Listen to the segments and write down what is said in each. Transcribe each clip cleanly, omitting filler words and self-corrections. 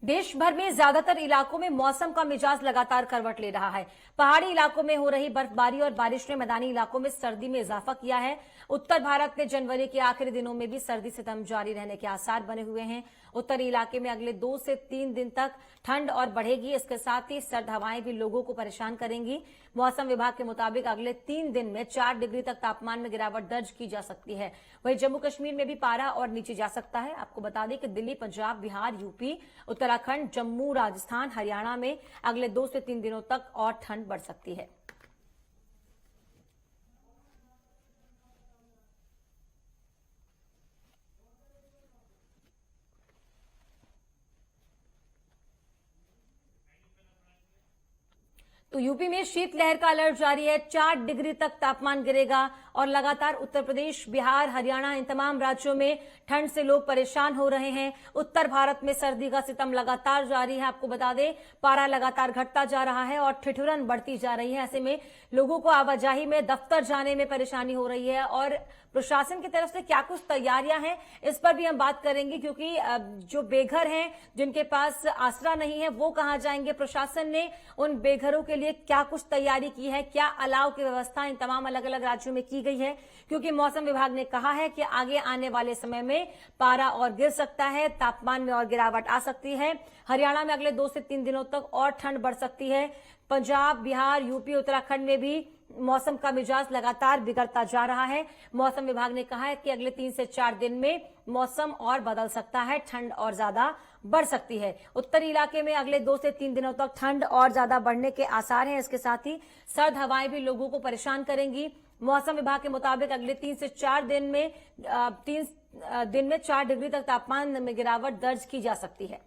देश भर में ज्यादातर इलाकों में मौसम का मिजाज लगातार करवट ले रहा है। पहाड़ी इलाकों में हो रही बर्फबारी और बारिश ने मैदानी इलाकों में सर्दी में इजाफा किया है। उत्तर भारत में जनवरी के आखिरी दिनों में भी सर्दी सितम जारी रहने के आसार बने हुए हैं। उत्तरी इलाके में अगले 2 से 3 दिन तक ठंड और बढ़ेगी। इसके साथ ही सर्द हवाएं भी लोगों को परेशान करेंगी। मौसम विभाग के मुताबिक अगले 3 दिन में 4 डिग्री तक तापमान में गिरावट दर्ज की जा सकती है। वहीं जम्मू कश्मीर में भी पारा और नीचे जा सकता है। आपको बता दें कि दिल्ली, पंजाब, बिहार, यूपी, उत्तराखंड, जम्मू, राजस्थान, हरियाणा में अगले 2 से 3 दिनों तक और ठंड बढ़ सकती है। तो यूपी में शीतलहर का अलर्ट जारी है। 4 डिग्री तक तापमान गिरेगा और लगातार उत्तर प्रदेश, बिहार, हरियाणा, इन तमाम राज्यों में ठंड से लोग परेशान हो रहे हैं। उत्तर भारत में सर्दी का सितम लगातार जारी है। आपको बता दें, पारा लगातार घटता जा रहा है और ठिठुरन बढ़ती जा रही है। ऐसे में लोगों को आवाजाही में, दफ्तर जाने में परेशानी हो रही है और प्रशासन की तरफ से क्या कुछ तैयारियां हैं, इस पर भी हम बात करेंगे, क्योंकि जो बेघर हैं, जिनके पास आसरा नहीं है, वो कहां जाएंगे। प्रशासन ने उन बेघरों के लिए क्या कुछ तैयारी की है, क्या अलाव की व्यवस्था इन तमाम अलग अलग राज्यों में की गई है, क्योंकि मौसम विभाग ने कहा है कि आगे आने वाले समय में पारा और गिर सकता है, तापमान में और गिरावट आ सकती है। हरियाणा में अगले 2 से 3 दिनों तक और ठंड बढ़ सकती है। पंजाब, बिहार, यूपी, उत्तराखंड में भी मौसम का मिजाज लगातार बिगड़ता जा रहा है। मौसम विभाग ने कहा है कि अगले 3 से 4 दिन में मौसम और बदल सकता है, ठंड और ज्यादा बढ़ सकती है। उत्तरी इलाके में अगले 2 से 3 दिनों तक ठंड और ज्यादा बढ़ने के आसार हैं। इसके साथ ही सर्द हवाएं भी लोगों को परेशान करेंगी। मौसम विभाग के मुताबिक अगले 3 से 4 दिन में 4 डिग्री तक तापमान में गिरावट दर्ज की जा सकती है।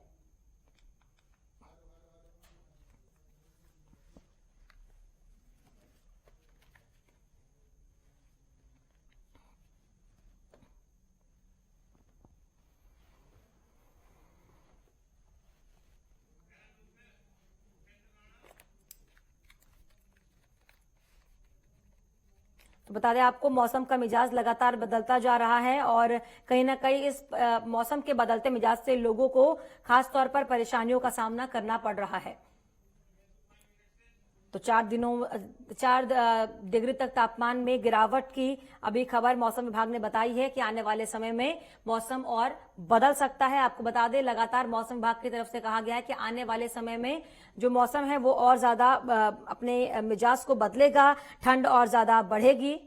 तो बता दें आपको, मौसम का मिजाज लगातार बदलता जा रहा है और कहीं ना कहीं इस मौसम के बदलते मिजाज से लोगों को खास तौर पर परेशानियों का सामना करना पड़ रहा है। तो 4 डिग्री तक तापमान में गिरावट की अभी खबर मौसम विभाग ने बताई है कि आने वाले समय में मौसम और बदल सकता है। आपको बता दें, लगातार मौसम विभाग की तरफ से कहा गया है कि आने वाले समय में जो मौसम है वो और ज्यादा अपने मिजाज को बदलेगा, ठंड और ज्यादा बढ़ेगी।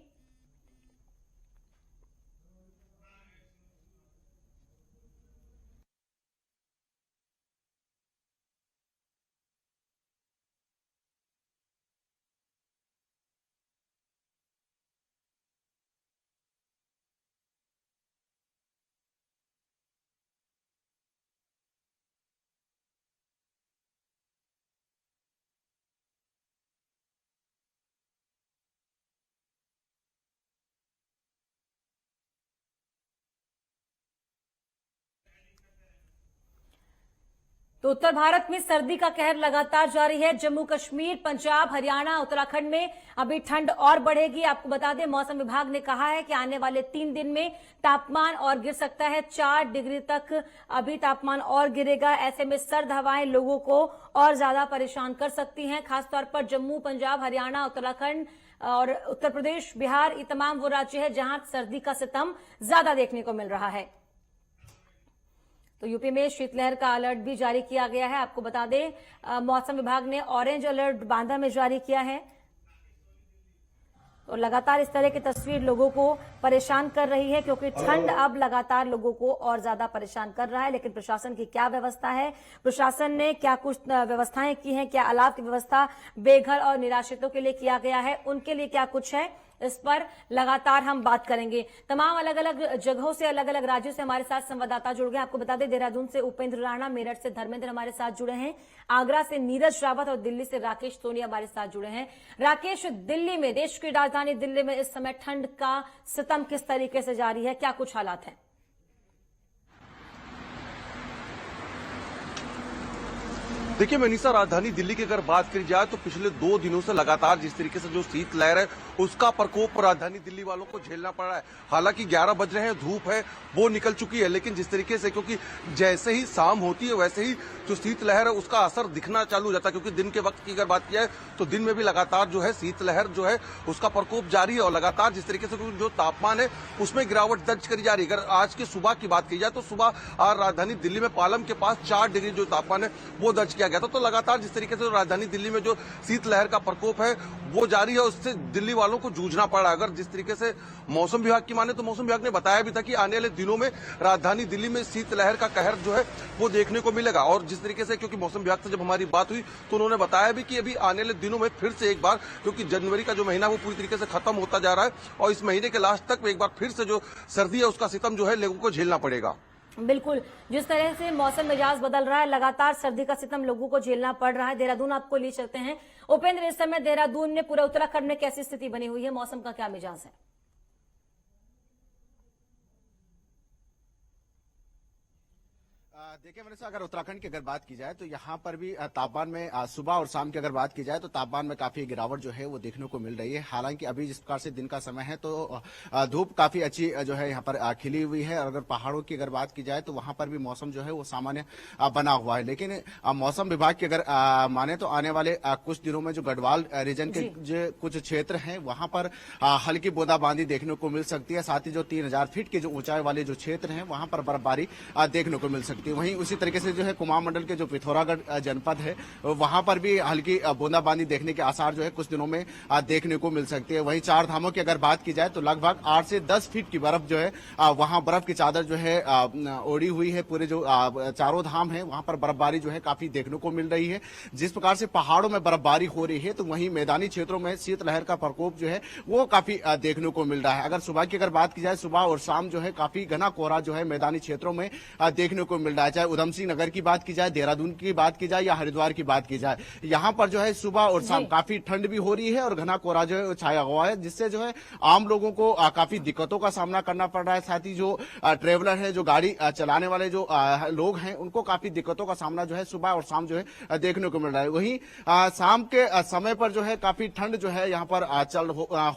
तो उत्तर भारत में सर्दी का कहर लगातार जारी है। जम्मू कश्मीर, पंजाब, हरियाणा, उत्तराखंड में अभी ठंड और बढ़ेगी। आपको बता दें, मौसम विभाग ने कहा है कि आने वाले 3 दिन में तापमान और गिर सकता है। 4 डिग्री तक अभी तापमान और गिरेगा। ऐसे में सर्द हवाएं लोगों को और ज्यादा परेशान कर सकती हैं। खासतौर पर जम्मू, पंजाब, हरियाणा, उत्तराखंड और उत्तर प्रदेश, बिहार, ये तमाम वो राज्य है जहां सर्दी का सितम ज्यादा देखने को मिल रहा है। तो यूपी में शीतलहर का अलर्ट भी जारी किया गया है। आपको बता दें, मौसम विभाग ने ऑरेंज अलर्ट बांदा में जारी किया है। तो लगातार इस तरह की तस्वीर लोगों को परेशान कर रही है, क्योंकि ठंड अब लगातार लोगों को और ज्यादा परेशान कर रहा है। लेकिन प्रशासन की क्या व्यवस्था है, प्रशासन ने क्या कुछ व्यवस्थाएं की हैं, क्या अलाव की व्यवस्था बेघर और निराश्रितों के लिए किया गया है, उनके लिए क्या कुछ है, इस पर लगातार हम बात करेंगे। तमाम अलग अलग जगहों से, अलग अलग राज्यों से हमारे साथ संवाददाता जुड़ गए। आपको बता दें, देहरादून से उपेंद्र राणा, मेरठ से धर्मेंद्र हमारे साथ जुड़े हैं, आगरा से नीरज रावत और दिल्ली से राकेश सोनिया हमारे साथ जुड़े हैं। राकेश, दिल्ली में, देश की राजधानी दिल्ली में इस समय ठंड का सितम किस तरीके से जारी है, क्या कुछ हालात हैं? देखिए मनीषा, राजधानी दिल्ली की अगर बात करी जाए तो पिछले 2 दिनों से लगातार जिस तरीके से जो शीतलहर है उसका प्रकोप राजधानी दिल्ली वालों को झेलना पड़ रहा है। हालांकि 11 बज रहे हैं, धूप है वो निकल चुकी है, लेकिन जिस तरीके से क्योंकि जैसे ही शाम होती है वैसे ही जो शीतलहर है उसका असर दिखना चालू हो जाता है। क्योंकि दिन के वक्त की अगर बात की जाए तो दिन में भी लगातार जो है शीतलहर जो है उसका प्रकोप जारी है और लगातार जिस तरीके से जो तापमान है उसमें गिरावट दर्ज करी जा रही है। अगर आज की सुबह की बात की जाए तो सुबह राजधानी दिल्ली में पालम के पास 4 डिग्री जो तापमान है वो दर्ज किया गया था। तो लगातार जिस तरीके से राजधानी दिल्ली में जो शीतलहर का प्रकोप है वो जारी है, उससे दिल्ली वालों को जूझना पड़ा। अगर जिस तरीके से मौसम विभाग की माने तो मौसम विभाग ने बताया भी था कि आने वाले दिनों में राजधानी दिल्ली में शीतलहर का कहर जो है वो देखने को मिलेगा। और जिस तरीके से क्योंकि मौसम विभाग से जब हमारी बात हुई तो उन्होंने बताया भी कि अभी आने वाले दिनों में फिर से एक बार, क्योंकि जनवरी का जो महीना वो पूरी तरीके से खत्म होता जा रहा है और इस महीने के लास्ट तक एक बार फिर से जो सर्दी है उसका सितम जो है लोगों को झेलना पड़ेगा। बिल्कुल, जिस तरह से मौसम मिजाज बदल रहा है, लगातार सर्दी का सितम लोगों को झेलना पड़ रहा है। देहरादून आपको ले चलते हैं। उपेंद्र, इस समय देहरादून में, पूरे उत्तराखंड में कैसी स्थिति बनी हुई है? मौसम का क्या मिजाज है? देखिए मनीषा, अगर उत्तराखंड की अगर बात की जाए तो यहाँ पर भी तापमान में सुबह और शाम की अगर बात की जाए तो तापमान में काफी गिरावट जो है वो देखने को मिल रही है। हालांकि अभी जिस प्रकार से दिन का समय है तो धूप काफी अच्छी जो है यहाँ पर खिली हुई है। और अगर पहाड़ों की अगर बात की जाए तो वहां पर भी मौसम जो है वो सामान्य बना हुआ है। लेकिन मौसम विभाग की अगर माने तो आने वाले कुछ दिनों में जो गढ़वाल रीजन के जो कुछ क्षेत्र हैं वहां पर हल्की बूंदाबांदी देखने को मिल सकती है। साथ ही जो 3000 फीट के जो ऊंचाई वाले जो क्षेत्र हैं वहां पर बर्फबारी देखने को मिल सकती है। वहीं उसी तरीके से जो है कुमाऊं मंडल के जो पिथौरागढ़ जनपद है वहां पर भी हल्की बूंदाबांदी देखने के आसार जो है कुछ दिनों में देखने को मिल सकती है। वहीं 4 धामों की अगर बात की जाए तो लगभग 8 से 10 फीट की बर्फ जो है वहां बर्फ की चादर जो है ओढ़ी हुई है। पूरे जो चारों धाम है वहां पर बर्फबारी जो है काफी देखने को मिल रही है। जिस प्रकार से पहाड़ों में बर्फबारी हो रही है तो वहीं मैदानी क्षेत्रों में शीतलहर का प्रकोप जो है वो काफी देखने को मिल रहा है। अगर सुबह की अगर बात की जाए, सुबह और शाम जो है काफी घना कोहरा जो है मैदानी क्षेत्रों में देखने को मिल रहा है। चाहे उधम सिंह नगर की बात की जाए, देहरादून की बात की जाए या हरिद्वार की बात की जाए, यहाँ पर जो है सुबह और शाम काफी ठंड भी हो रही है और घना कोहरा जो है छाया हुआ है, जिससे जो है आम लोगों को काफी दिक्कतों का सामना करना पड़ रहा है। साथ ही जो ट्रेवलर है, जो गाड़ी चलाने वाले जो लोग हैं, उनको काफी दिक्कतों का सामना जो है सुबह और शाम जो है देखने को मिल रहा है। वहीं शाम के समय पर जो है काफी ठंड जो है यहाँ पर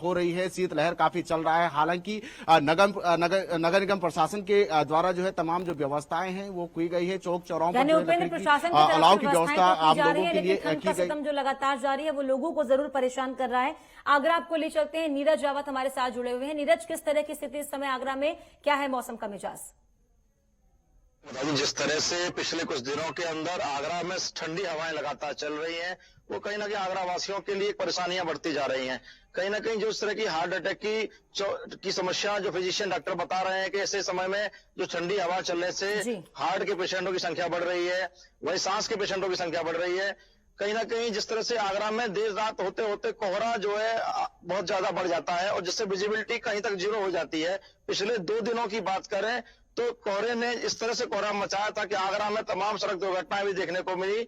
हो रही है, शीतलहर काफी चल रहा है। हालांकि नगर निगम प्रशासन के द्वारा जो है तमाम जो व्यवस्थाएं हैं वो की गई है। चौक चौराहों पर अलाव की व्यवस्था आप लोगों के लिए की गई। जो लगातार जारी है वो लोगों को जरूर परेशान कर रहा है। आगरा आपको ले चलते हैं। नीरज रावत हमारे साथ जुड़े हुए हैं। नीरज, किस तरह की स्थिति इस समय आगरा में, क्या है मौसम का मिजाज? जिस तरह से पिछले कुछ दिनों के अंदर आगरा में ठंडी हवाएं लगातार चल रही हैं, वो कहीं ना कहीं आगरा वासियों के लिए परेशानियां बढ़ती जा रही हैं। कहीं ना कहीं जो इस तरह की हार्ट अटैक की समस्या जो फिजिशियन डॉक्टर बता रहे हैं कि ऐसे समय में जो ठंडी हवा चलने से हार्ट के पेशेंटों की संख्या बढ़ रही है, वहीं सांस के पेशेंटों की संख्या बढ़ रही है। कहीं ना कहीं जिस तरह से आगरा में देर रात होते होते कोहरा जो है बहुत ज्यादा बढ़ जाता है और जिससे विजिबिलिटी कहीं तक 0 हो जाती है। पिछले 2 दिनों की बात करें तो कोहरे ने इस तरह से कोहरा मचाया था कि आगरा में तमाम सड़क दुर्घटनाएं भी देखने को मिली।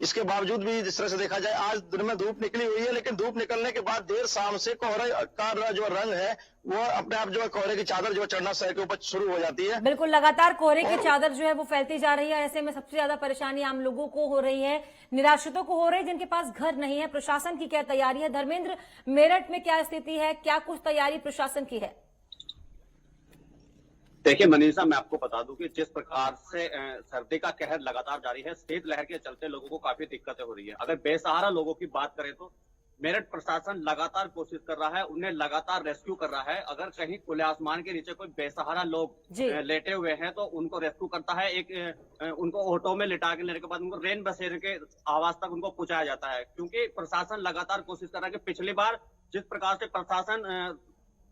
इसके बावजूद भी जिस तरह से देखा जाए, आज दिन में धूप निकली हुई है, लेकिन धूप निकलने के बाद देर शाम से कोहरे का जो रंग है वो अपने आप जो है कोहरे की चादर जो चढ़ना शहर के ऊपर शुरू हो जाती है। बिल्कुल, लगातार कोहरे की चादर जो है वो फैलती जा रही है। ऐसे में सबसे ज्यादा परेशानी आम लोगों को हो रही है, निराश्रितों को हो रही है जिनके पास घर नहीं है। प्रशासन की क्या तैयारी है? धर्मेंद्र, मेरठ में क्या स्थिति है, क्या कुछ तैयारी प्रशासन की है? देखिए मनीषा, मैं आपको बता दूं कि जिस प्रकार से सर्दी का कहर लगातार जारी है, शीतलहर के चलते लोगों को काफी दिक्कतें हो रही है। अगर बेसहारा लोगों की बात करें तो मेरठ प्रशासन लगातार कोशिश कर रहा है, उन्हें लगातार रेस्क्यू कर रहा है। अगर कहीं खुले आसमान के नीचे कोई बेसहारा लोग लेटे हुए हैं तो उनको रेस्क्यू करता है। उनको ऑटो में लिटा के लेने के बाद उनको रेन बसेरे के आवास तक उनको पहुंचाया जाता है, क्योंकि प्रशासन लगातार कोशिश कर रहा है कि पिछली बार जिस प्रकार से प्रशासन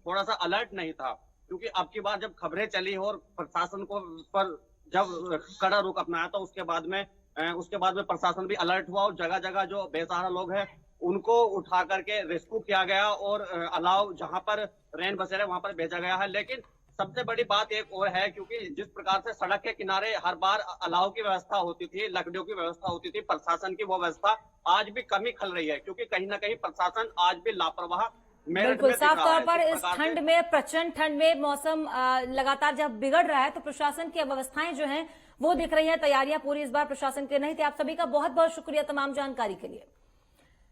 थोड़ा सा अलर्ट नहीं था, क्योंकि अब की बार जब खबरें चली और प्रशासन को पर जब कड़ा रुख अपनाया तो उसके बाद में प्रशासन भी अलर्ट हुआ और जगह जगह जो बेसहारा लोग हैं उनको उठा करके रेस्क्यू किया गया और अलाव जहां पर रैन बसेरे वहां पर भेजा गया है। लेकिन सबसे बड़ी बात एक और है, क्योंकि जिस प्रकार से सड़क के किनारे हर बार अलाव की व्यवस्था होती थी, लकड़ियों की व्यवस्था होती थी, प्रशासन की वो व्यवस्था आज भी कमी खल रही है, क्योंकि कहीं ना कहीं प्रशासन आज भी लापरवाह। बिल्कुल, साफ तौर पर इस ठंड में, प्रचंड ठंड में मौसम लगातार जब बिगड़ रहा है तो प्रशासन की व्यवस्थाएं जो हैं वो दिख रही है। तैयारियां पूरी इस बार प्रशासन के नहीं थी। आप सभी का बहुत बहुत शुक्रिया तमाम जानकारी के लिए।